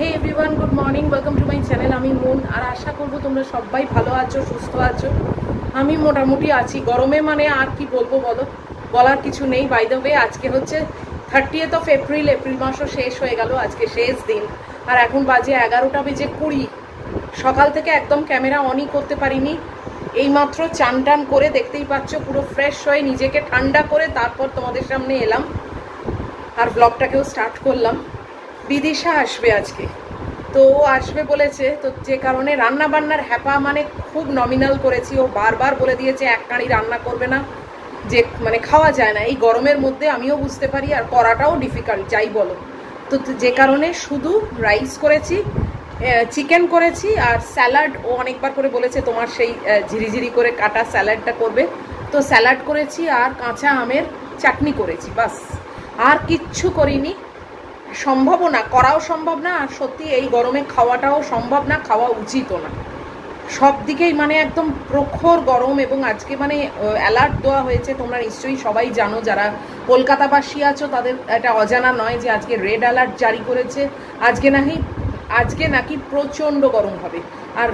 Hey everyone, good morning, welcome to my channel. আমি মন, আর আশা করবো তোমরা সবাই ভালো আছো, সুস্থ আছো। আমি মোটামুটি আছি। গরমে মানে আর কি বলবো বলো, বলার কিছু নেই। বাই দ্য ওয়ে, আজকে হচ্ছে 30th of এপ্রিল। এপ্রিল মাসও শেষ হয়ে গেল, আজকে শেষ দিন। আর এখন বাজে 11:20। সকাল থেকে একদম ক্যামেরা অনই করতে পারিনি। এইমাত্র চান টান করে, দেখতেই পাচ্ছ, পুরো ফ্রেশ হয়ে নিজেকে ঠান্ডা করে তারপর তোমাদের সামনে এলাম আর ব্লগটাকেও স্টার্ট করলাম। বিদিশা আসবে আজকে, তো ও আসবে বলেছে, তো যে কারণে রান্না বান্নার হ্যাপা মানে খুব নমিনাল করেছি। ও বারবার বলে দিয়েছে এক কাঁড়ি রান্না করবে না, যে মানে খাওয়া যায় না এই গরমের মধ্যে। আমিও বুঝতে পারি, আর করাটাও ডিফিকাল্ট যাই বলো। তো যে কারণে শুধু রাইস করেছি, চিকেন করেছি, আর স্যালাড। ও অনেকবার করে বলেছে তোমার সেই ঝিরিঝিরি করে কাটা স্যালাডটা করবে, তো স্যালাড করেছি আর কাঁচা আমের চাটনি করেছি, বাস। আর কিচ্ছু করিনি। সম্ভবও না, করাও সম্ভব না, আর সত্যি এই গরমে খাওয়াটাও সম্ভব না, খাওয়া উচিতও না। সব দিকেই মানে একদম প্রখর গরম। এবং আজকে মানে অ্যালার্ট দেওয়া হয়েছে, তোমরা নিশ্চয়ই সবাই জানো, যারা কলকাতাবাসী আছো তাদের এটা অজানা নয় যে আজকে রেড অ্যালার্ট জারি করেছে। আজকে নাকি প্রচণ্ড গরম হবে। আর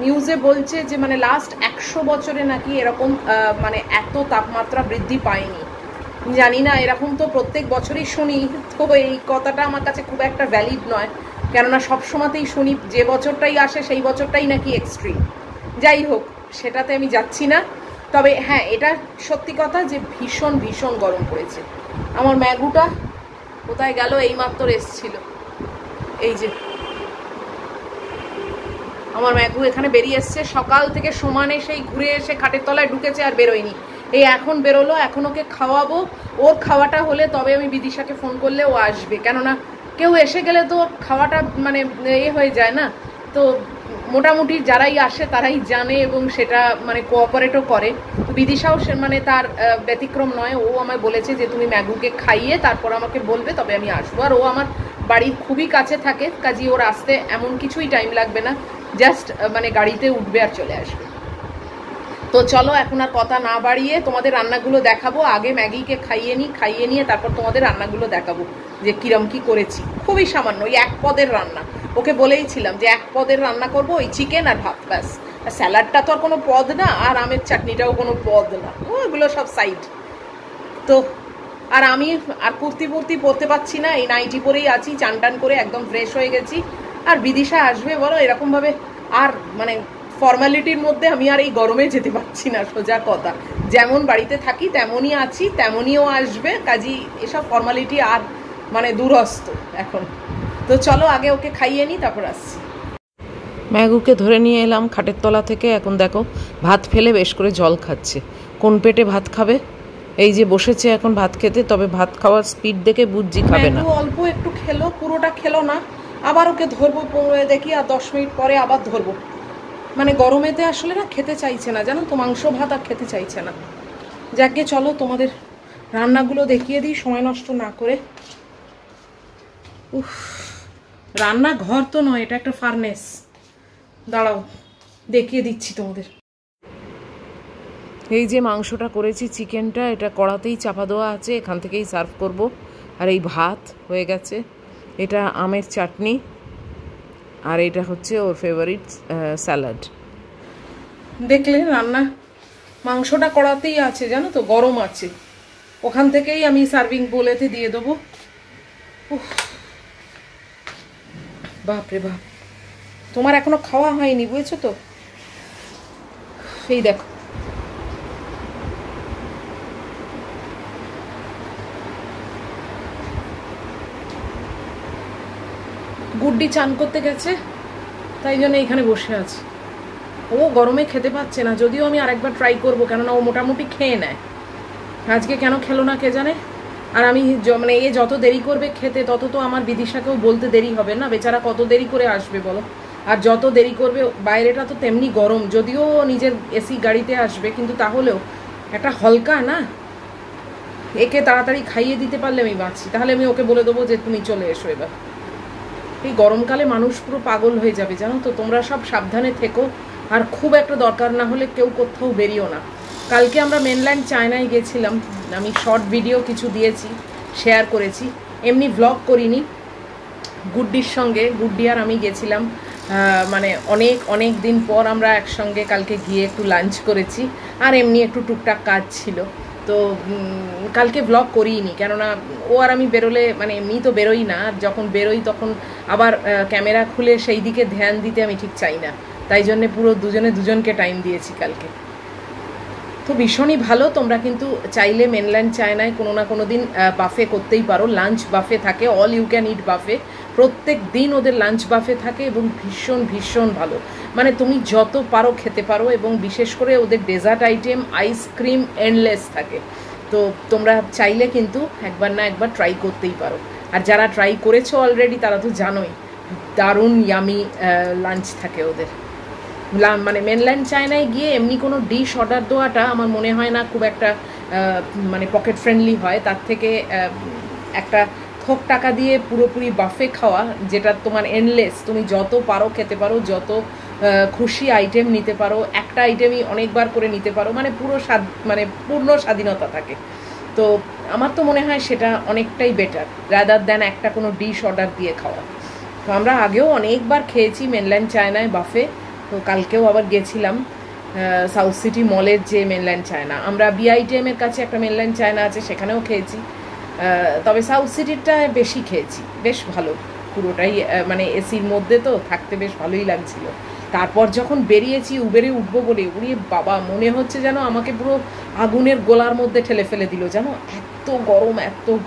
নিউজে বলছে যে মানে লাস্ট 100 বছরে নাকি এরকম মানে এত তাপমাত্রা বৃদ্ধি পায়নি। জানি না, এরকম তো প্রত্যেক বছরই শুনি, তো এই কথাটা আমার কাছে খুব একটা ভ্যালিড নয়, কেননা সবসময়তেই শুনি যে বছরটাই আসে সেই বছরটাই নাকি এক্সট্রিম। যাই হোক, সেটাতে আমি যাচ্ছি না। তবে হ্যাঁ, এটা সত্যি কথা যে ভীষণ ভীষণ গরম পড়েছে। আমার ম্যাগুটা কোথায় গেল, এইমাত্র এসছিল। এই যে আমার ম্যাগু এখানে বেরিয়ে এসছে, সকাল থেকে সমানে সেই ঘুরে এসে খাটের তলায় ঢুকেছে আর বেরোয়নি। এই এখন বেরোলো, এখন ওকে খাওয়াবো। ওর খাওয়াটা হলে তবে আমি বিদিশাকে ফোন করলে ও আসবে, কেননা কেউ এসে গেলে তো খাওয়াটা মানে হয়ে যায় না। তো মোটামুটি যারাই আসে তারাই জানে এবং সেটা মানে কোঅপারেটও করে। তো বিদিশাও মানে তার ব্যতিক্রম নয়। ও আমায় বলেছে যে তুমি ম্যাগুকে খাইয়ে তারপর আমাকে বলবে, তবে আমি আসবো। আর ও আমার বাড়ির খুবই কাছে থাকে, কাজেই ওর আসতে এমন কিছুই টাইম লাগবে না, জাস্ট মানে গাড়িতে উঠবে আর চলে আসবে। তো চলো এখন আর কথা না বাড়িয়ে তোমাদের রান্নাগুলো দেখাবো। আগে ম্যাগিকে খাইয়ে নিয়ে তারপর তোমাদের রান্নাগুলো দেখাবো যে কিরম কি করেছি। খুবই সামান্য, ওই 1 পদের রান্না। ওকে বলেইছিলাম যে 1 পদের রান্না করবো, ওই চিকেন আর ভাত, ব্যাস। স্যালাডটা তো আর কোনো পদ না, আর আমের চাটনিটাও কোনো পদ না, ওগুলো সব সাইড। তো আর আমি আর কুর্তি পরতে পারছি না, এই নাইটি পরেই আছি, চান টান করে একদম ফ্রেশ হয়ে গেছি। আর বিদিশা আসবে বলো, এরকমভাবে আর মানে ফর্মালিটির মধ্যে আমি আর এই গরমে যেতে পারছি না, সোজা কথা। যেমন বাড়িতে থাকি তেমনই আছি, তেমনইও আসবে, কাজী এসব ফর্মালিটি আর মানে দূরস্থ এখন। তো চলো আগে ওকে খাইয়ে নিই, তারপর আসছি। ম্যাগুকে ধরে নিয়ে এলাম খাটের তলা থেকে। এখন দেখো ভাত ফেলে বেশ করে জল খাচ্ছে। কোন পেটে ভাত খাবে? এই যে বসেছে এখন ভাত খেতে, তবে ভাত খাওয়ার স্পিড দেখে বুঝছি খাবে না। অল্প একটু খেলো, পুরোটা খেলো না। আবার ওকে ধরবো দেখি, আর 10 মিনিট পরে আবার ধরবো। মানে গরমেতে আসলে না খেতে চাইছে না, জানো তো, মাংস ভাত আর খেতে চাইছে না। যাকে চলো তোমাদের রান্নাগুলো দেখিয়ে দিই সময় নষ্ট না করে। উফ, রান্না ঘর তো নয়, এটা একটা ফার্নেস। দাঁড়াও দেখিয়ে দিচ্ছি তোমাদের। এই যে মাংসটা করেছি, চিকেনটা, এটা কড়াতেই চাপা দেওয়া আছে, এখান থেকেই সার্ভ করব। আর এই ভাত হয়ে গেছে, এটা আমের চাটনি, আর এটা হচ্ছে ওর ফেভারিট স্যালাড। দেখলে রান্না, মাংসটা কড়াতেই আছে, জানো তো, গরম আছে, ওখান থেকেই আমি সার্ভিং বোলেতে দিয়ে দেবো। বাপরে বাপ, তোমার এখনো খাওয়া হয়নি, বুঝেছো তো। এই দেখো, গুড্ডি চান করতে গেছে, তাই জন্য এখানে বসে আছে। ও গরমে খেতে পাচ্ছে না, যদিও আমি আরেকবার ট্রাই করবো, কেননা ও মোটামুটি খেয়ে নেয়। আজকে কেন খেলো না কে জানে। আর আমি মানে এ যত দেরি করবে খেতে, তত তো আমার বিদিশাকেও বলতে দেরি হবে না, বেচারা কত দেরি করে আসবে বলো। আর যত দেরি করবে, বাইরেটা তো তেমনি গরম, যদিও নিজের এসি গাড়িতে আসবে, কিন্তু তাহলেও একটা হালকা না। একে তাড়াতাড়ি খাইয়ে দিতে পারলে আমি বাঁচি, তাহলে আমি ওকে বলে দেবো যে তুমি চলে এসো এবার। এই গরমকালে মানুষ পুরো পাগল হয়ে যাবে, জানো তো। তোমরা সব সাবধানে থেকো, আর খুব একটা দরকার না হলে কেউ কোথাও বেরিও না। কালকে আমরা মেনল্যান্ড চায়নায় গেছিলাম, আমি শর্ট ভিডিও কিছু দিয়েছি, শেয়ার করেছি, এমনি ভ্লগ করিনি। গুড্ডির সঙ্গে, গুড্ডি আর আমি গেছিলাম, মানে অনেক দিন পর আমরা একসঙ্গে কালকে গিয়ে একটু লাঞ্চ করেছি। আর এমনি একটু টুকটাক কাজ ছিল, তো কালকে ব্লগ করিনি, কেননা ও আর আমি বেরোলে মানে এমনি তো বেরোই না, আর যখন বেরোই তখন আবার ক্যামেরা খুলে সেই দিকে ধ্যান দিতে আমি ঠিক চাই না, তাই জন্যে পুরো দুজনকে টাইম দিয়েছি কালকে। তো ভীষণই ভালো। তোমরা কিন্তু চাইলে মেনল্যান্ড চায়নায় কোনো না কোনো দিন বাফে করতেই পারো। লাঞ্চ বাফে থাকে, অল ইউ ক্যান ইট বাফে, প্রত্যেক দিন ওদের লাঞ্চ বাফে থাকে এবং ভীষণ ভালো, মানে তুমি যত পারো খেতে পারো, এবং বিশেষ করে ওদের ডেজার্ট আইটেম, আইসক্রিম এন্ডলেস থাকে। তো তোমরা চাইলে কিন্তু একবার না একবার ট্রাই করতেই পারো। আর যারা ট্রাই করেছো অলরেডি তারা তো জানোই দারুণ ইয়ামি লাঞ্চ থাকে ওদের। মানে মেনল্যান্ড চায়নায় গিয়ে এমনি কোনো ডিশ অর্ডার দেওয়াটা আমার মনে হয় না খুব একটা মানে পকেট ফ্রেন্ডলি হয়। তার থেকে একটা থোক টাকা দিয়ে পুরোপুরি বাফে খাওয়া, যেটা তোমার এন্ডলেস, তুমি যত পারো খেতে পারো, যত খুশি আইটেম নিতে পারো, একটা আইটেমই অনেকবার করে নিতে পারো, মানে পূর্ণ স্বাধীনতা থাকে। তো আমার তো মনে হয় সেটা অনেকটাই বেটার রাদার দ্যান একটা কোনো ডিশ অর্ডার দিয়ে খাওয়া। তো আমরা আগেও অনেকবার খেয়েছি মেনল্যান্ড চায়নায় বাফে। তো কালকেও আবার গেছিলাম সাউথ সিটি মলের যে মেনল্যান্ড চায়না, আমরা বিআইটিএমের কাছে একটা মেনল্যান্ড চায়না আছে, সেখানেও খেয়েছি। তবে সাউথ সিটিরটা বেশি খেয়েছি, বেশ ভালো পুরোটাই, মানে এসির মধ্যে তো থাকতে বেশ ভালোই লাগছিল। তারপর যখন বেরিয়েছি উবেরে উঠবো বলে, উড়ি বাবা, মনে হচ্ছে যেন আমাকে পুরো আগুনের গোলার মধ্যে ঠেলে ফেলে দিল, যেন এত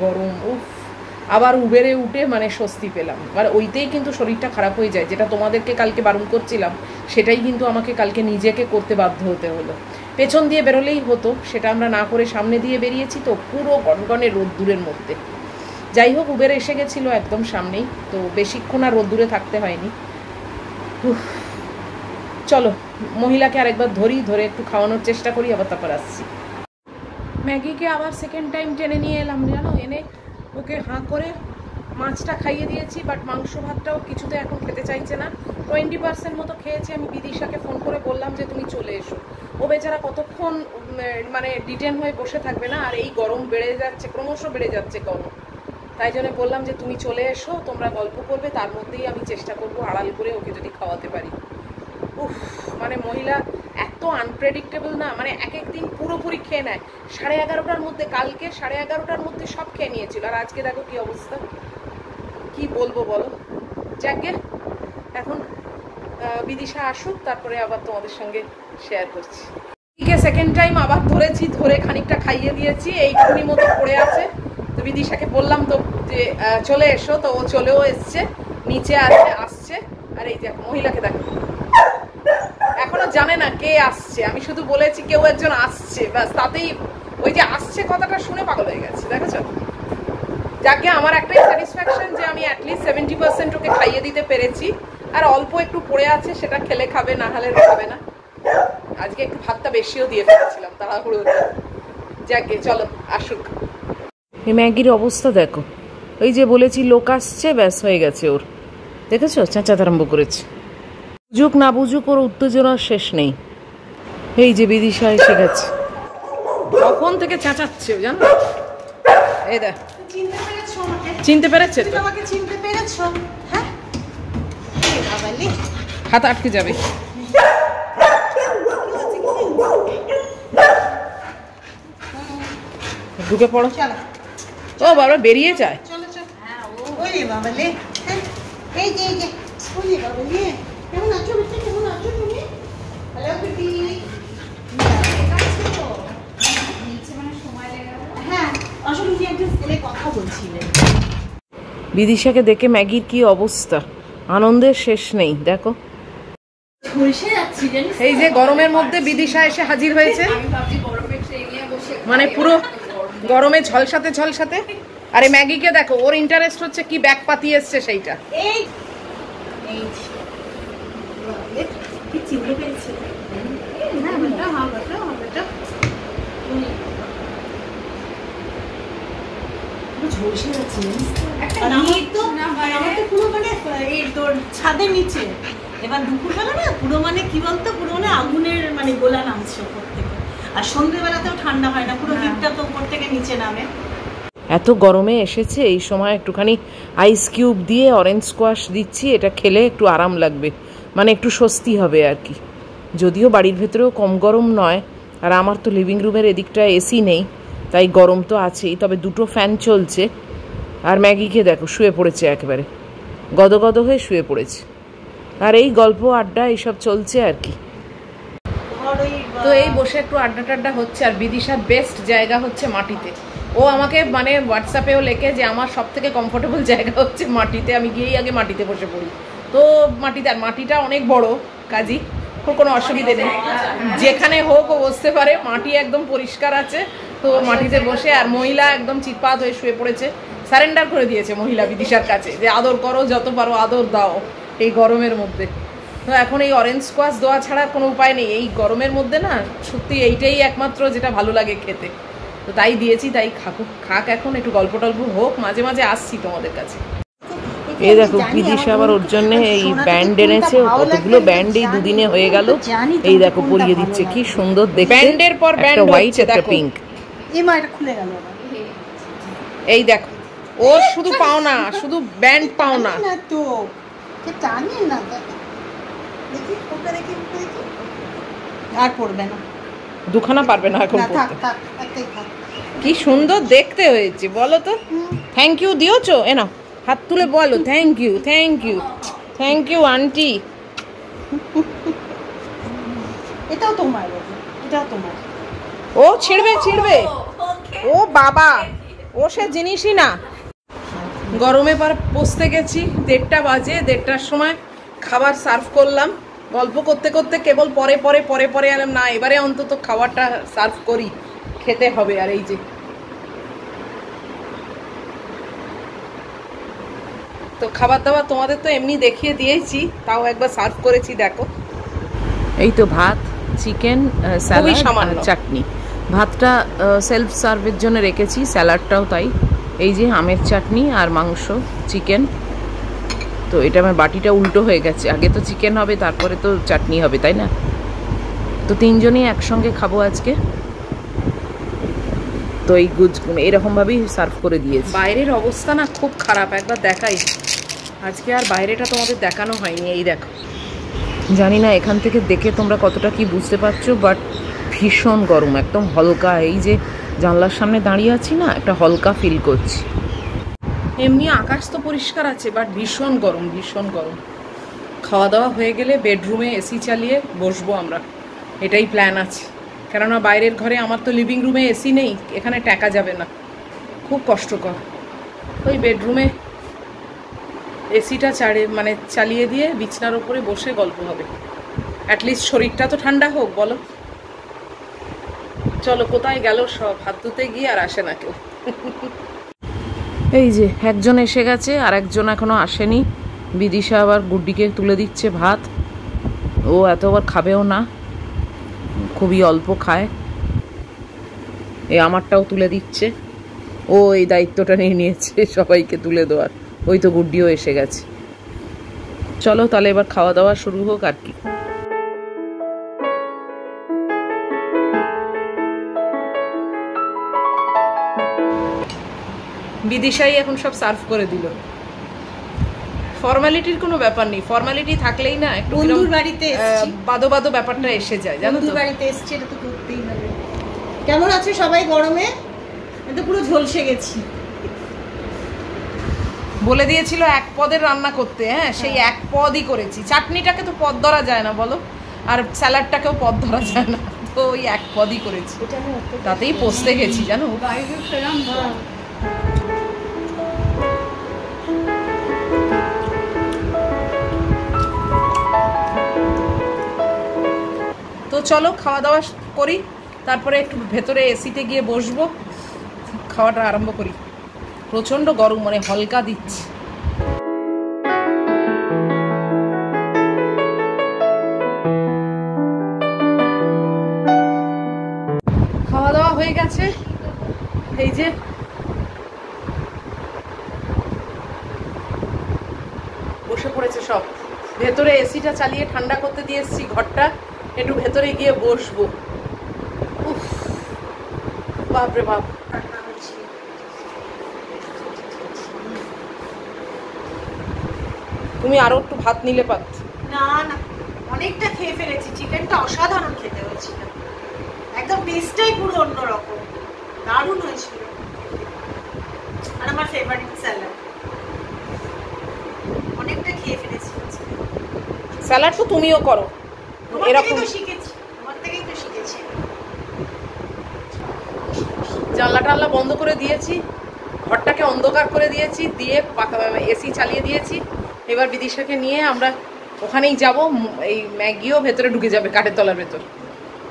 গরম উফ। আবার উবেরে উঠে মানে স্বস্তি পেলাম, আর ওইতেই কিন্তু শরীরটা খারাপ হয়ে যায়, যেটা তোমাদেরকে কালকে বারণ করছিলাম, সেটাই কিন্তু আমাকে কালকে নিজেকে করতে বাধ্য হতে হলো। পেছন দিয়ে বেরোলেই হতো, সেটা আমরা না করে সামনে দিয়ে বেরিয়েছি, তো পুরো গনগনে রোদ্দুরের মধ্যে। যাই হোক, উবের এসে গেছিলো একদম সামনেই, তো বেশিক্ষণ আর রোদ্দুরে থাকতে হয়নি। চলো মহিলাকে আরেকবার ধরে একটু খাওয়ানোর চেষ্টা করি, আবার তারপর আসছি। ম্যাগিকে আবার সেকেন্ড টাইম টেনে নিয়ে এলাম, জানো, এনে ওকে হাঁ করে মাছটা খাইয়ে দিয়েছি, বাট মাংস ভাতটাও কিছুতে এখন খেতে চাইছে না। 20% মতো খেয়েছে। আমি বিদিশাকে ফোন করে বললাম যে তুমি চলে এসো, ও বেচারা কতক্ষণ মানে ডিটেন হয়ে বসে থাকবে না, আর এই গরম বেড়ে যাচ্ছে, ক্রমশ বেড়ে যাচ্ছে গরম, তাই জন্য বললাম যে তুমি চলে এসো, তোমরা গল্প করবে, তার মধ্যেই আমি চেষ্টা করবো আড়াল করে ওকে যদি খাওয়াতে পারি। উফ, মানে মহিলা এত আনপ্রেডিক্টেবল না, মানে এক দিন পুরোপুরি খেয়ে নেয়। 11:30টার মধ্যে, কালকে 11:30টার মধ্যে সব খেয়ে নিয়েছিল, আর আজকে দেখো কি অবস্থা, কি বলবো বলো। যাকে এখন বিদিশা আসুক, তারপরে আবার তোমাদের সঙ্গে শেয়ার করছি। ঠিক আছে, সেকেন্ড টাইম আবার ধরেছি, ধরে খানিকটা খাইয়ে দিয়েছি, এইটুকুনি মতো পড়ে আছে। তো বিদিশাকে বললাম তো যে চলে এসো, তো ও চলেও এসছে, নিচে আসছে। আর এই যে মহিলাকে দেখো, এখনো জানে না কে আসছে, আমি শুধু বলেছি কেউ একজন আসছে, ব্যাস, তাতেই ওই যে আসছে কথাটা শুনে পাগল হয়ে গেছে, দেখেছো। যাকে আমার একটাই স্যাটিসফ্যাকশন যে আমি অ্যাটলিস্ট 70% ওকে খাইয়ে দিতে পেরেছি, আর অল্প একটু পড়ে আছে, সেটা খেলে খাবে, না হলে খাবে না। আজকে একটু ভাতটা বেশিও দিয়ে ফেলেছিলাম তাড়াহুড়ো। যাকে চলো আসুক। এই ম্যাগির অবস্থা দেখো, ওই যে বলেছি লোক আসছে, ব্যাস হয়ে গেছে ওর, দেখেছো, চেঁচাতে আরম্ভ করেছে। বুঝুক না বুঝুক, ওর উত্তেজনার শেষ নেই। এই যে বিদিশা এসে গেছে, কখন থেকে চেঁচাচ্ছে জানো। এই দেখ, চিনতে পেরেছে তো, হাত আটকে যাবে। ঢুকে পড়ো। ও বাবা, বেরিয়ে যায়। বিদিশাকে দেখে ম্যাগির কি অবস্থা, আনন্দের শেষ নেই। দেখো, এই যে গরমের মধ্যে বিদিশা এসে হাজির হয়েছে, মানে পুরো গরমে ঝলসাতে। আরে ম্যাগিকে দেখো, ওর ইন্টারেস্ট হচ্ছে কি ব্যাগ পাতিয়ে এসছে সেইটা। ছাদের নিচে এবার দুপুরবেলা না, পুরো মানে কি বলতো, পুরো মানে আগুনের মানে গোলা নামছে উপর থেকে, আর সন্ধ্যেবেলাতেও ঠান্ডা হয় না, পুরো হিটটা তো উপর থেকে নিচে নামে। এত গরমে এসেছে, এই সময় একটুখানি আইস কিউব দিয়ে অরেঞ্জ স্কোয়াশ দিচ্ছি, এটা খেলে একটু আরাম লাগবে, মানে একটু স্বস্তি হবে আর কি। যদিও বাড়ির ভেতরেও কম গরম নয়, আর আমার তো লিভিং রুমের এদিকটা এসি নেই, তাই গরম তো আছেই, তবে দুটো ফ্যান চলছে। আর ম্যাগিকে দেখো শুয়ে পড়েছে, একেবারে গদগদ হয়ে শুয়ে পড়েছে, আর এই গল্প আড্ডা এইসব চলছে আর কি। তো এই বসে একটু আড্ডা টাড্ডা হচ্ছে। আর বিদিশার বেস্ট জায়গা হচ্ছে মাটিতে। ও আমাকে মানে হোয়াটসঅ্যাপেও লেখে যে আমার সব থেকে কমফোর্টেবল জায়গা হচ্ছে মাটিতে, আমি গিয়েই আগে মাটিতে বসে পড়ি। তো মাটিতে, আর মাটিটা অনেক বড়, কাজী ওর কোনো অসুবিধে নেই, যেখানে হোক ও বসতে পারে, মাটি একদম পরিষ্কার আছে। তো মাটিতে বসে, আর মহিলা একদম চিৎপাত হয়ে শুয়ে পড়েছে, সারেন্ডার করে দিয়েছে মহিলা বিদিশার কাছে যে আদর করো, যত পারো আদর দাও এই গরমের মধ্যে। তো এখন এই অরেঞ্জ স্কোয়াশ দেওয়া ছাড়া কোনো উপায় নেই, এই গরমের মধ্যে না সত্যি এইটাই একমাত্র যেটা ভালো লাগে খেতে। তো তাই দিয়েছি, তাই খাক এখন, একটু গল্প টল্প হোক, মাঝে মাঝে আসছি তোমাদের কাছে। এই দেখো বিদিশা আবার ওর জন্য এই ব্যান্ড এনেছে, কতগুলো ব্যান্ড এই দুদিনে হয়ে গেল। এই দেখো পরিয়ে দিচ্ছে, কি সুন্দর দেখতে, ব্যান্ডের পর ব্যান্ড, হোয়াইট একটা পিঙ্ক। এই দেখো ওর শুধু পাও না, শুধু ব্যান্ড পাও না তো, আর পড়বে না, দুখানা পারবে না এখন পড়তে। কি সুন্দর দেখতে হয়েছে বলো তো। থ্যাংক ইউ দিয়েছো, এ নাও হাত তুলে বলো thank you, thank you, thank you aunty. এটাও তোমার, এটাও তোমার। ও ছিড়বে ছিড়বে, ও বাবা, ও সে জিনিসই না। গরমে পার বসতে গেছি, 1:30 বাজে, 1:30টার সময় খাবার সার্ভ করলাম। গল্প করতে করতে কেবল পরে পরে পরে পরে এলাম, না এবারে অন্তত খাবারটা সার্ভ করি, খেতে হবে। আর এই যে তো খাবার দাবার তোমাদের তো এমনি দেখিয়ে দিয়েছি, তাও একবার সার্ভ করেছি দেখো। এই তো ভাত, চিকেন, স্যালাড, চাটনি। ভাতটা সেলফ সার্ভের জন্য রেখেছি, স্যালাডটাও তাই। এই যে আমের চাটনি আর মাংস, চিকেন। তো এটা আমার বাটিটা উল্টো হয়ে গেছে, আগে তো চিকেন হবে তারপরে তো চাটনি হবে, তাই না? তো তিনজনই একসঙ্গে খাবো আজকে। তো এই এরকমভাবেই সার্ভ করে দিয়েছে। বাইরের অবস্থা না খুব খারাপ, একবার দেখাই। আজকে আর বাইরেটা তোমাদের দেখানো হয়নি। এই দেখো, জানি না এখান থেকে দেখে তোমরা কতটা কি বুঝতে পারছো, বাট ভীষণ গরম, একদম হলকা। এই যে জানলার সামনে দাঁড়িয়ে আছি না, একটা হলকা ফিল করছি। এমনি আকাশ তো পরিষ্কার আছে, বাট ভীষণ গরম, ভীষণ গরম। খাওয়া দাওয়া হয়ে গেলে বেডরুমে এসি চালিয়ে বসবো আমরা, এটাই প্ল্যান আছে। কেননা বাইরের ঘরে, আমার তো লিভিং রুমে এসি নেই, এখানে টাকা যাবে না, খুব কষ্টকর। ওই বেডরুমে এসিটা চালিয়ে দিয়ে বিছনার উপরে বসে গল্প হবে, অ্যাটলিস্ট শরীরটা তো ঠান্ডা হোক বলো। চলো কোথায় গেল সব, হাত ধুতে গিয়ে আর আসে না কেউ। এই যে একজন এসে গেছে, আর একজন এখনো আসেনি। বিদিশা আবার গুড্ডিকে তুলে দিচ্ছে ভাত, ও এতবার খাবেও না, খুবই অল্প খায়। এই আমারটাও তুলে দিচ্ছে, ও এই দায়িত্বটা নিয়ে নিয়েছে সবাইকে তুলে দেওয়ার। ওই তো গুড্ডিও এসে গেছে। চলো তাহলে এবার খাওয়া দাওয়া শুরু হোক আর কি। বিদিশাই এখন সব সার্ভ করে দিল। ফর্মালিটির কোনো ব্যাপার নেই, ফর্মালিটি থাকলেই না একটু বন্ধুর বাড়িতে এসেছি, বাদো বাদো ব্যাপারটা এসে যায়, জানো তো। বন্ধুর বাড়িতে এসেছি, এটা তো করতেই হবে। কেমন আছে সবাই গরমে? এটা পুরো ঝলসে গেছি। বলে দিয়েছিল এক পদের রান্না করতে, হ্যাঁ সেই এক পদই করেছি। চাটনিটাকে তো পদ ধরা যায় না বলো, আর স্যালাডটাকেও পদ ধরা যায় না, তো ওই এক পদই করেছি, তাতেই পচতে গেছি জানো। তো চলো খাওয়া দাওয়া করি, তারপরে একটু ভেতরে এসিতে গিয়ে বসবো, খাওয়াটা আরম্ভ করি। প্রচণ্ড গরম, মানে হলকা দিচ্ছে। খাওয়া দাওয়া হয়ে গেছে, এই যে বসে পড়েছে সব। ভেতরে এসিটা চালিয়ে ঠান্ডা করতে দিয়ে এসছি ঘরটা, একটু ভেতরে গিয়ে বসবো। উফ বাপরে বাপ। তুমি আরো একটু ভাত নিলে পাত। না না, অনেকটা খেয়ে ফেলেছি। চিকেনটা অসাধারণ খেতে হয়েছিল, একদম টেস্টটাই পুরো অন্যরকম, দারুণ হয়েছিল। আর আমার ফেভারিট স্যালাড, অনেকটা খেয়ে ফেলেছি। স্যালাড তো তুমিও করো এরকম। শিখেছি, তোমার থেকেই তো শিখেছি। জানলা টাল্লা বন্ধ করে দিয়েছি, ঘরটাকে অন্ধকার করে দিয়েছি, দিয়ে এসি চালিয়ে দিয়েছি। এবার বিদিশাকে নিয়ে আমরা ওখানেই যাব। এই ম্যাগিও ভেতরে ঢুকে যাবে কাঠের তলার ভেতর।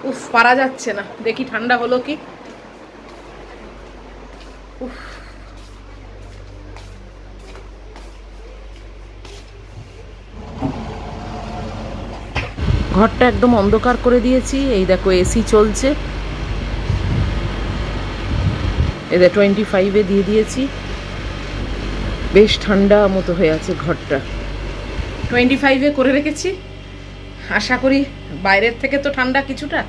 উফ, পারা যাচ্ছে না। দেখি ঠান্ডা হলো কি। উফ, ঘরটা একদম অন্ধকার করে দিয়েছি। এই দেখো এসি চলছে, এদের 25-এ দিয়ে দিয়েছি। বেশ ঠান্ডা মতো হয়ে আছে ঘরটা, 25-এ করে রেখেছি। আশা করি বাইরের থেকে তো ঠান্ডা, কিছুটা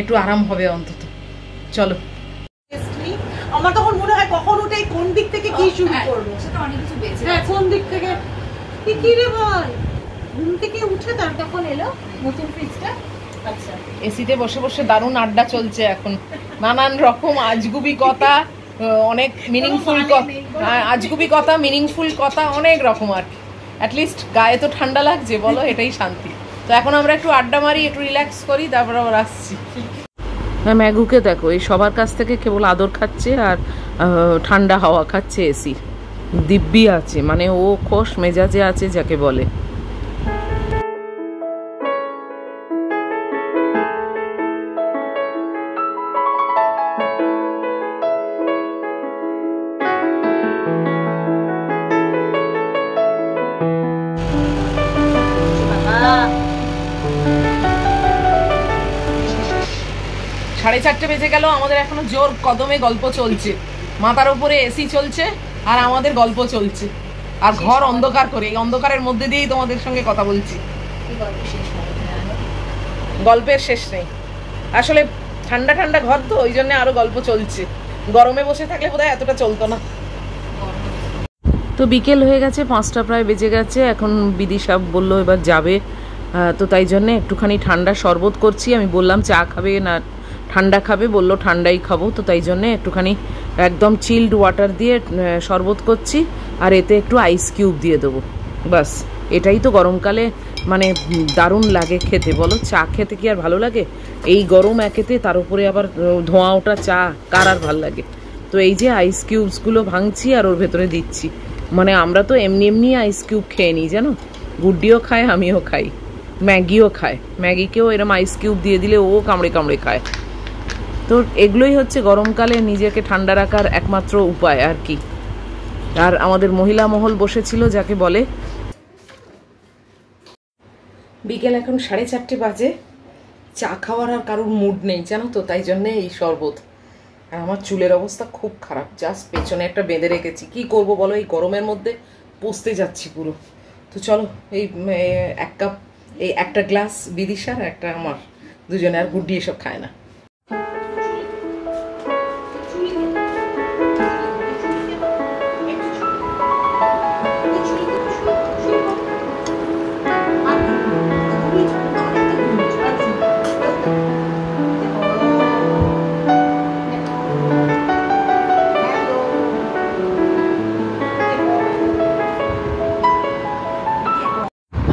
একটু আরাম হবে অন্তত। চলো। আমার তখন মনে হয় কখন উঠে কোন দিক থেকে কি শুরু করবো, সেটা অনেক কিছু বেঁচে হ্যাঁ কোন দিক থেকে কি রে ভাই, ঘুম থেকে উঠে তার তখন এলো নতুন ফ্রিজটা। আচ্ছা এসিতে বসে বসে দারুণ আড্ডা চলছে এখন, নানান রকম আজগুবি কথা, অনেক মিনিংফুল আজগুবি কথা, মিনিংফুল কথা, অনেক রকম আর কি। অ্যাটলিস্ট গায়ে তো ঠান্ডা লাগছে, বলো, এটাই শান্তি। তো এখন আমরা একটু আড্ডা মারি, একটু রিল্যাক্স করি, তারপর আবার আসছি। হ্যাঁ, ম্যাগুকে দেখো এই সবার কাছ থেকে কেবল আদর খাচ্ছে আর ঠান্ডা হাওয়া খাচ্ছে। এসি দিব্যি আছে, মানে ও খোশ মেজাজে আছে যাকে বলে। সাড়ে 4টে বেজে গেল, আমাদের এখনো জোর কদমে গল্প চলছে। মাথার উপরে এসি চলছে আর আমাদের গল্প চলছে, আর ঘর অন্ধকার করে, এই অন্ধকারের মধ্যে দিয়েই তোমাদের সঙ্গে কথা বলছি। গল্পের শেষ নেই আসলে। ঠান্ডা ঠান্ডা ঘর তো, ওই জন্য আরো গল্প চলছে। গরমে বসে থাকলে বোধহয় এতটা চলতো না। তো বিকেল হয়ে গেছে, 5টা প্রায় বেজে গেছে। এখন বিদিশা বললো এবার যাবে, তো তাই জন্যে একটুখানি ঠান্ডা শরবত করছি। আমি বললাম চা খাবে না ঠান্ডা খাবে, বললো ঠান্ডাই খাবো। তো তাই জন্যে একটুখানি একদম চিল্ড ওয়াটার দিয়ে শরবত করছি, আর এতে একটু আইস কিউব দিয়ে দেবো। বাস, এটাই তো গরমকালে মানে দারুণ লাগে খেতে, বলো। চা খেতে কি আর ভালো লাগে এই গরম একেতে, তার উপরে আবার ধোঁয়া ওঠা চা, কার আর ভাল লাগে। তো এই যে আইস কিউবসগুলো ভাঙছি আর ওর ভেতরে দিচ্ছি। মানে আমরা তো এমনি এমনি আইস কিউব খেয়ে নিই, জানো। গুড্ডিও খায়, আমিও খাই, ম্যাগিও খায়। ম্যাগিকেও এরম আইস কিউব দিয়ে দিলে ও কামড়ে কামড়ে খায়। তো এগুলোই হচ্ছে গরমকালে নিজেকে ঠান্ডা রাখার একমাত্র উপায় আর কি। আর আমাদের মহিলা মহল বসেছিল যাকে বলে। বিকেল এখন 4:30 বাজে, চা খাওয়ার আর কারোর মুড নেই, জানো তো। তাই জন্যে এই শরবত। আর আমার চুলের অবস্থা খুব খারাপ, জাস্ট পেছনে একটা বেঁধে রেখেছি। কি করব বলো, এই গরমের মধ্যে পচতে যাচ্ছি পুরো। তো চলো, এই 1 কাপ, এই একটা গ্লাস বিদিশার, একটা আমার, দুজনে। আর গুড্ডি এসব খায় না।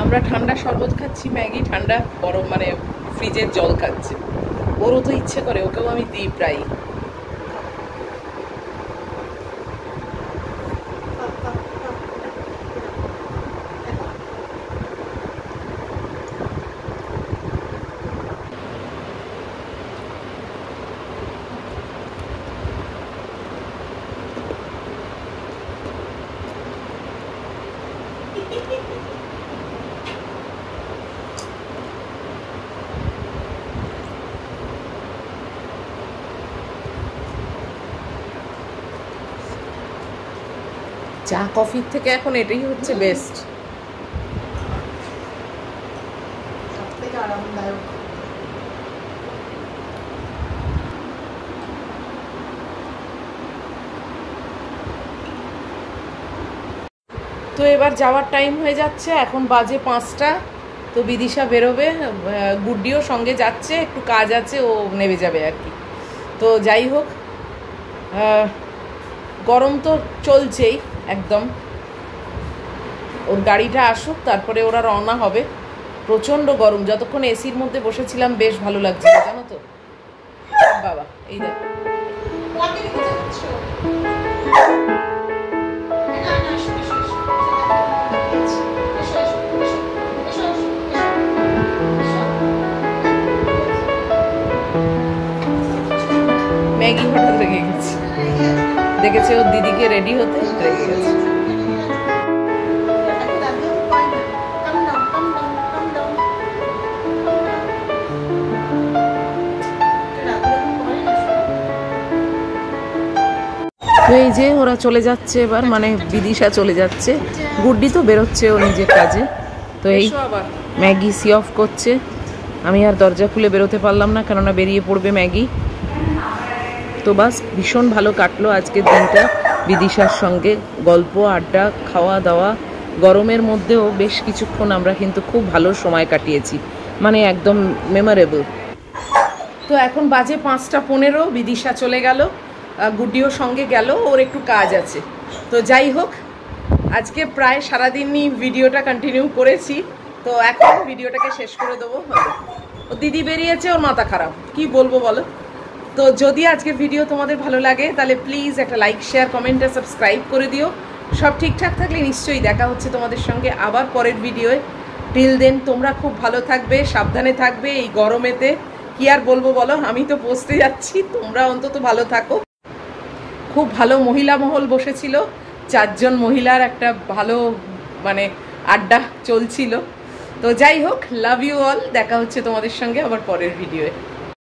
আমরা ঠান্ডা শরবত খাচ্ছি, ম্যাগি ঠান্ডা, গরম মানে ফ্রিজের জল খাচ্ছে। ওরও তো ইচ্ছে করে, ওকেও আমি দিই প্রায়। চা কফির থেকে এখন এটাই হচ্ছে বেস্ট। সবথেকে আরামদায়ক। তো এবার যাওয়ার টাইম হয়ে যাচ্ছে, এখন বাজে 5টা। তো বিদিশা বেরোবে, গুড্ডিও সঙ্গে যাচ্ছে, একটু কাজ আছে, ও নেমে যাবে আর কি। তো যাই হোক, গরম তো চলছেই একদম। ওর গাড়িটা আসুক, তারপরে ওরা রওনা হবে। প্রচণ্ড গরম, যতক্ষণ এসির মধ্যে বসেছিলাম বেশ ভালো লাগছিল, জানো তো বাবা। এই দেখ, ম্যাগি হঠাৎ রেগে গেছে, দেখেছে ওর দিদিকে রেডি হতে, রেগে গেছে। তো এই যে ওরা চলে যাচ্ছে এবার, মানে বিদিশা চলে যাচ্ছে, গুড্ডি তো বেরোচ্ছে ও নিজের কাজে। তো এই ম্যাগি সি অফ করছে, আমি আর দরজা খুলে বেরোতে পারলাম না, কেননা বেরিয়ে পড়বে ম্যাগি। তো বাস ভীষণ ভালো কাটলো আজকের দিনটা বিদিশার সঙ্গে, গল্প আড্ডা খাওয়া দাওয়া। গরমের মধ্যেও বেশ কিছুক্ষণ আমরা কিন্তু খুব ভালো সময় কাটিয়েছি, মানে একদম মেমোরেবল। তো এখন বাজে 5:15, বিদিশা চলে গেল, গুড্ডিও সঙ্গে গেল, ওর একটু কাজ আছে। তো যাই হোক, আজকে প্রায় সারাদিনই ভিডিওটা কন্টিনিউ করেছি, তো এখন ভিডিওটাকে শেষ করে দেবো। ও দিদি বেরিয়েছে, ওর মাথা খারাপ, কি বলবো বলো। তো যদি আজকের ভিডিও তোমাদের ভালো লাগে তাহলে প্লিজ একটা লাইক, শেয়ার, কমেন্ট আর সাবস্ক্রাইব করে দিও। সব ঠিকঠাক থাকলে নিশ্চয়ই দেখা হচ্ছে তোমাদের সঙ্গে আবার পরের ভিডিওয়ে। টিল দেন তোমরা খুব ভালো থাকবে, সাবধানে থাকবে। এই গরমেতে কি আর বলবো বলো, আমি তো বসতে যাচ্ছি, তোমরা অন্তত ভালো থাকো। খুব ভালো মহিলা মহল বসেছিল, 4 জন মহিলার একটা ভালো মানে আড্ডা চলছিল। তো যাই হোক, লাভ ইউ অল, দেখা হচ্ছে তোমাদের সঙ্গে আবার পরের ভিডিওয়ে।